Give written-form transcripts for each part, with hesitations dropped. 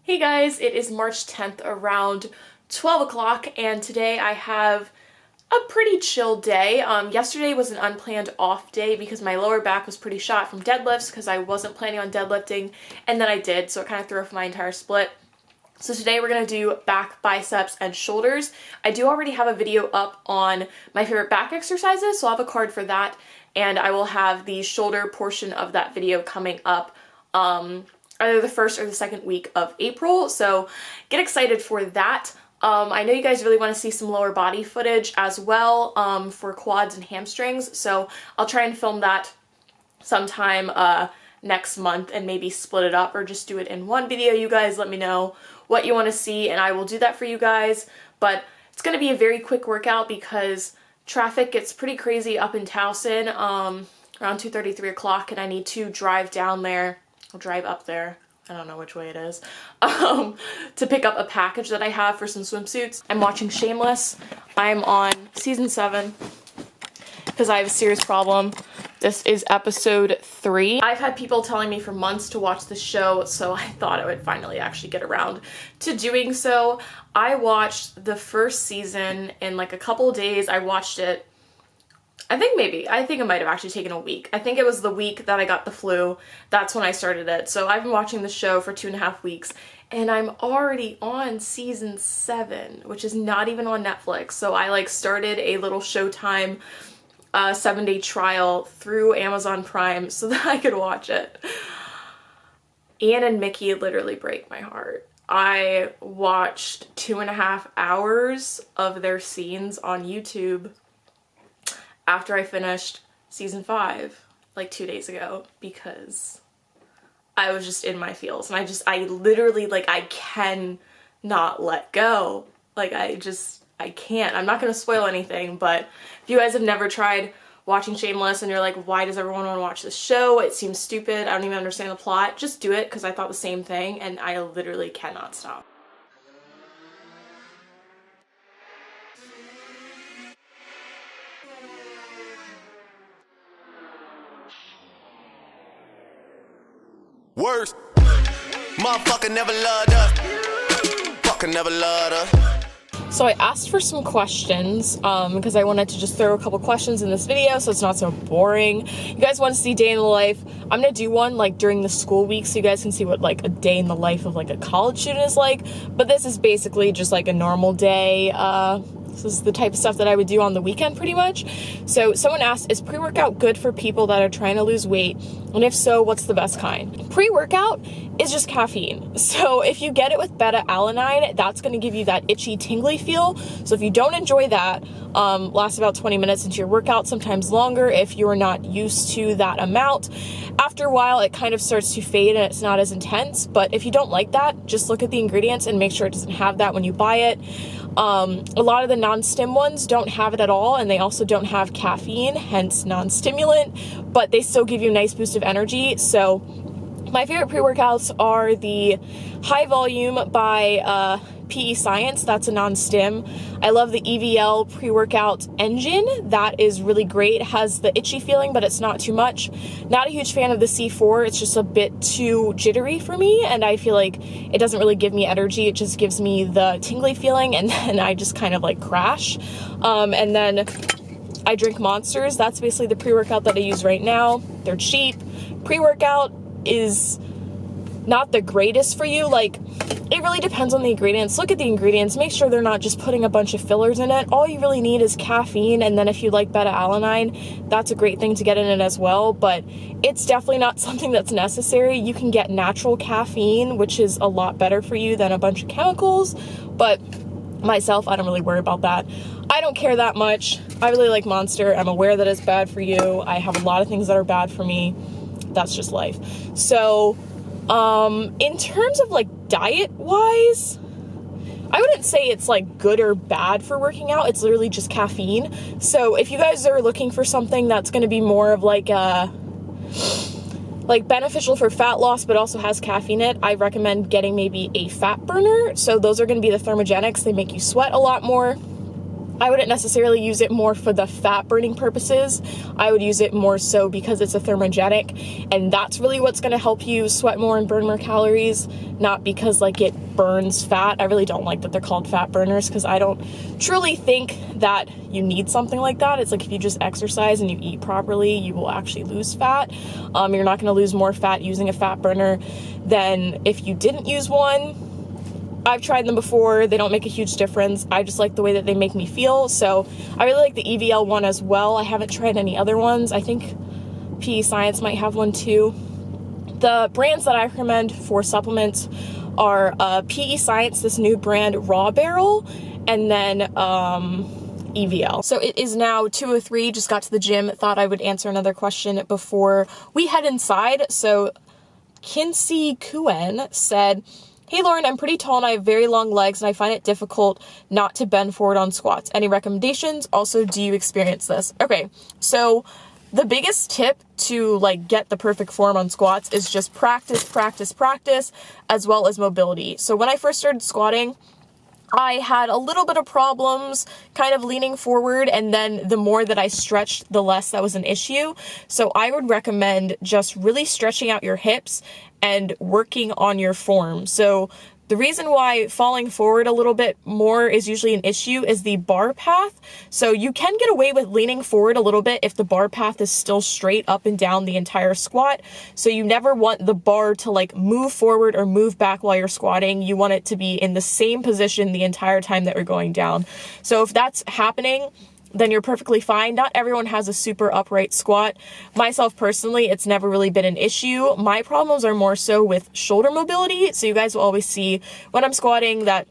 Hey guys, it is March 10th around 12 o'clock and today I have a pretty chill day. Yesterday was an unplanned off day because my lower back was pretty shot from deadlifts because I wasn't planning on deadlifting and then I did, so it kind of threw off my entire split. So today we're going to do back, biceps, and shoulders. I do already have a video up on my favorite back exercises, so I'll have a card for that, and I will have the shoulder portion of that video coming up either the first or the second week of April, so get excited for that. I know you guys really want to see some lower body footage as well for quads and hamstrings, so I'll try and film that sometime next month and maybe split it up or just do it in one video. You guys let me know what you want to see and I will do that for you guys, but it's going to be a very quick workout because traffic gets pretty crazy up in Towson around 2:30, 3 o'clock, and I need to drive down there. I'll drive up there, I don't know which way it is, to pick up a package that I have for some swimsuits. I'm watching Shameless. I'm on season 7 because I have a serious problem. This is episode 3. I've had people telling me for months to watch the show, so I thought I would finally actually get around to doing so. I watched the first season in like a couple days. I watched it, I think it might have actually taken a week. I think it was the week that I got the flu. That's when I started it. So I've been watching the show for 2.5 weeks and I'm already on season 7, which is not even on Netflix. So I like started a little Showtime 7-day trial through Amazon Prime so that I could watch it. Anne and Mickey literally break my heart. I watched 2.5 hours of their scenes on YouTube after I finished season 5 like 2 days ago because I was just in my feels and I literally, like, I cannot let go. Like, I can't. I'm not gonna spoil anything, but if you guys have never tried watching Shameless and you're like, why does everyone want to watch this show? It seems stupid. I don't even understand the plot. Just do it because I thought the same thing and I literally cannot stop. Worst. Motherfucker never loved her. Fucker never loved her. So I asked for some questions because I wanted to just throw a couple questions in this video so it's not so boring. You guys want to see day in the life? I'm gonna do one like during the school week so you guys can see what like a day in the life of like a college student is like, but this is basically just like a normal day. This is the type of stuff that I would do on the weekend pretty much. So someone asked, is pre-workout good for people that are trying to lose weight? And if so, what's the best kind? Pre-workout is just caffeine. So if you get it with beta-alanine, that's gonna give you that itchy, tingly feel. So if you don't enjoy that, lasts about 20 minutes into your workout, sometimes longer if you're not used to that amount. After a while, it kind of starts to fade and it's not as intense. But if you don't like that, just look at the ingredients and make sure it doesn't have that when you buy it. A lot of the non-stim ones don't have it at all, and they also don't have caffeine, hence non-stimulant, but they still give you a nice boost of energy. So my favorite pre-workouts are the High Volume by PE Science. That's a non-stim. I love the EVL pre-workout engine. That is really great. It has the itchy feeling, but it's not too much. Not a huge fan of the C4. It's just a bit too jittery for me, and I feel like it doesn't really give me energy. It just gives me the tingly feeling, and then I just kind of like crash. And then I drink Monsters. That's basically the pre-workout that I use right now. They're cheap. Pre-workout is not the greatest for you. Like, it really depends on the ingredients. Look at the ingredients, make sure they're not just putting a bunch of fillers in it. All you really need is caffeine, and then if you like beta-alanine, that's a great thing to get in it as well, but it's definitely not something that's necessary. You can get natural caffeine, which is a lot better for you than a bunch of chemicals, but myself, I don't really worry about that. I don't care that much. I really like Monster. I'm aware that it's bad for you. I have a lot of things that are bad for me. That's just life. So in terms of like diet wise, I wouldn't say it's like good or bad for working out. It's literally just caffeine. So if you guys are looking for something that's going to be more of like beneficial for fat loss but also has caffeine in it, I recommend getting maybe a fat burner. So those are going to be the thermogenics. They make you sweat a lot more. I wouldn't necessarily use it more for the fat burning purposes. I would use it more so because it's a thermogenic, and that's really what's going to help you sweat more and burn more calories, not because like it burns fat. I really don't like that they're called fat burners, because I don't truly think that you need something like that. It's like if you just exercise and you eat properly, you will actually lose fat. You're not going to lose more fat using a fat burner than if you didn't use one. I've tried them before. They don't make a huge difference. I just like the way that they make me feel. So I really like the EVL one as well. I haven't tried any other ones. I think PE Science might have one too. The brands that I recommend for supplements are PE Science, this new brand Raw Barrel, and then EVL. So it is now 2:03, just got to the gym, thought I would answer another question before we head inside. So Kinsey Kuen said, "Hey Lauren, I'm pretty tall and I have very long legs and I find it difficult not to bend forward on squats. Any recommendations? Also, do you experience this?" Okay, so the biggest tip to like get the perfect form on squats is just practice, as well as mobility. So when I first started squatting, I had a little bit of problems kind of leaning forward, and then the more that I stretched, the less that was an issue. So I would recommend just really stretching out your hips and working on your form. So the reason why falling forward a little bit more is usually an issue is the bar path. So you can get away with leaning forward a little bit if the bar path is still straight up and down the entire squat. So you never want the bar to like move forward or move back while you're squatting. You want it to be in the same position the entire time that you're going down. So if that's happening, then you're perfectly fine. Not everyone has a super upright squat. Myself personally, it's never really been an issue. My problems are more so with shoulder mobility. So you guys will always see when I'm squatting that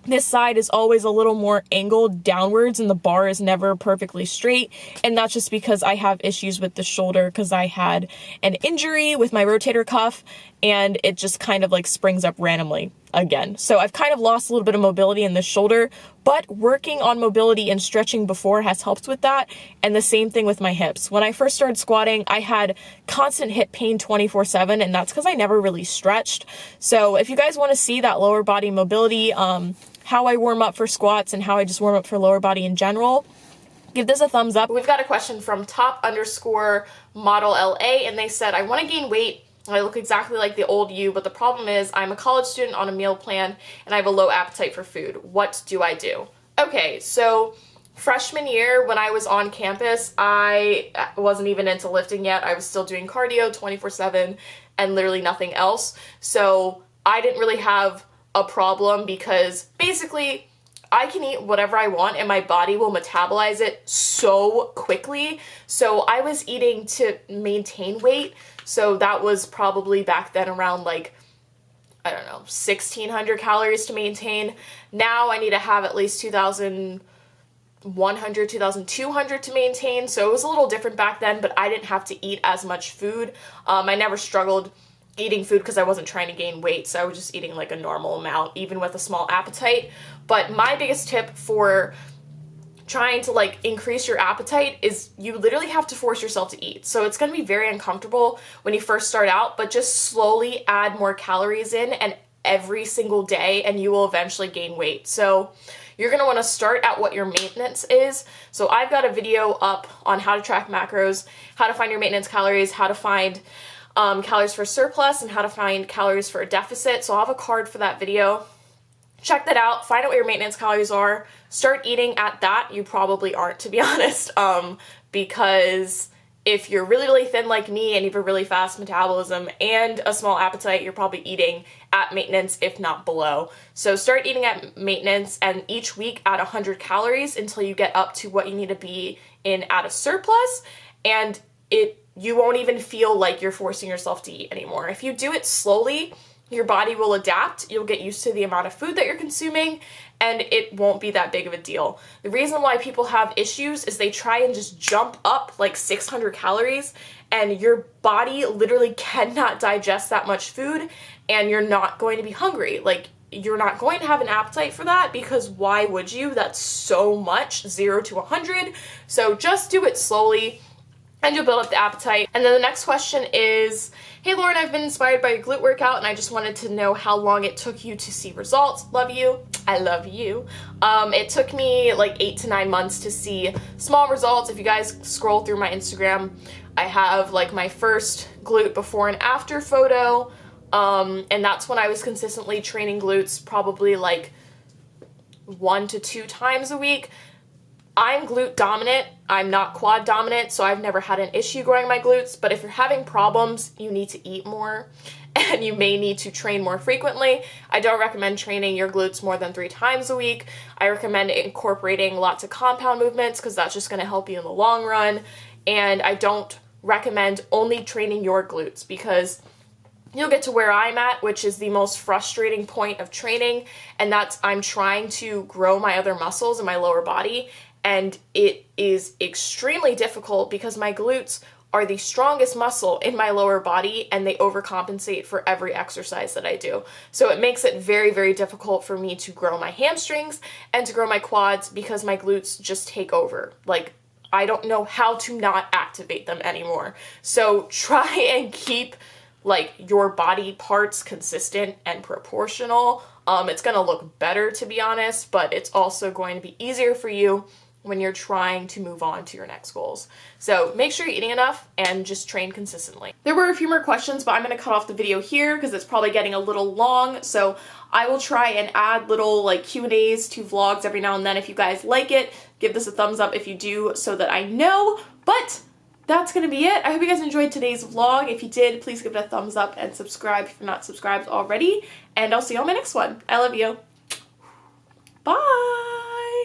this side is always a little more angled downwards and the bar is never perfectly straight. And that's just because I have issues with the shoulder because I had an injury with my rotator cuff and it just kind of like springs up randomly again. So I've kind of lost a little bit of mobility in the shoulder, but working on mobility and stretching before has helped with that. And the same thing with my hips. When I first started squatting, I had constant hip pain 24/7, and that's because I never really stretched. So if you guys want to see that lower body mobility, how I warm up for squats and how I just warm up for lower body in general, give this a thumbs up. We've got a question from top_model LA, and they said, "I want to gain weight. I look exactly like the old you, but the problem is I'm a college student on a meal plan and I have a low appetite for food. What do I do?" Okay, so freshman year when I was on campus, I wasn't even into lifting yet. I was still doing cardio 24/7 and literally nothing else. So I didn't really have a problem because basically I can eat whatever I want and my body will metabolize it so quickly. So I was eating to maintain weight. So that was probably back then around like, I don't know, 1,600 calories to maintain. Now I need to have at least 2,100, 2,200 to maintain. So it was a little different back then, but I didn't have to eat as much food. I never struggled eating food because I wasn't trying to gain weight. So I was just eating like a normal amount, even with a small appetite. But my biggest tip for trying to like increase your appetite is you literally have to force yourself to eat. So it's going to be very uncomfortable when you first start out, but just slowly add more calories in and every single day and you will eventually gain weight. So you're going to want to start at what your maintenance is. So I've got a video up on how to track macros, how to find your maintenance calories, how to find calories for surplus, and how to find calories for a deficit. So I'll have a card for that video. Check that out, find out what your maintenance calories are, start eating at that. You probably aren't, to be honest, because if you're really, really thin like me and you have a really fast metabolism and a small appetite, you're probably eating at maintenance, if not below. So start eating at maintenance and each week add 100 calories until you get up to what you need to be in at a surplus, and you won't even feel like you're forcing yourself to eat anymore. If you do it slowly, your body will adapt, you'll get used to the amount of food that you're consuming, and it won't be that big of a deal. The reason why people have issues is they try and just jump up like 600 calories, and your body literally cannot digest that much food, and you're not going to be hungry. Like, you're not going to have an appetite for that, because why would you? That's so much, 0 to 100. So just do it slowly, and you'll build up the appetite. And then the next question is, "Hey Lauren, I've been inspired by your glute workout and I just wanted to know how long it took you to see results. Love you." I love you. It took me like 8 to 9 months to see small results. If you guys scroll through my Instagram, I have like my first glute before and after photo, and that's when I was consistently training glutes probably like 1 to 2 times a week. I'm glute dominant, I'm not quad dominant, so I've never had an issue growing my glutes, but if you're having problems, you need to eat more, and you may need to train more frequently. I don't recommend training your glutes more than 3 times a week. I recommend incorporating lots of compound movements because that's just going to help you in the long run, and I don't recommend only training your glutes because you'll get to where I'm at, which is the most frustrating point of training, and that's I'm trying to grow my other muscles in my lower body, and it is extremely difficult because my glutes are the strongest muscle in my lower body and they overcompensate for every exercise that I do. So it makes it very, very difficult for me to grow my hamstrings and to grow my quads because my glutes just take over. Like, I don't know how to not activate them anymore. So try and keep like your body parts consistent and proportional. It's gonna look better, to be honest, but it's also going to be easier for you when you're trying to move on to your next goals. So make sure you're eating enough and just train consistently. There were a few more questions, but I'm gonna cut off the video here because it's probably getting a little long. So I will try and add little like Q&As to vlogs every now and then. If you guys like it, give this a thumbs up if you do so that I know. But that's gonna be it. I hope you guys enjoyed today's vlog. If you did, please give it a thumbs up and subscribe if you're not subscribed already. And I'll see you on my next one. I love you. Bye.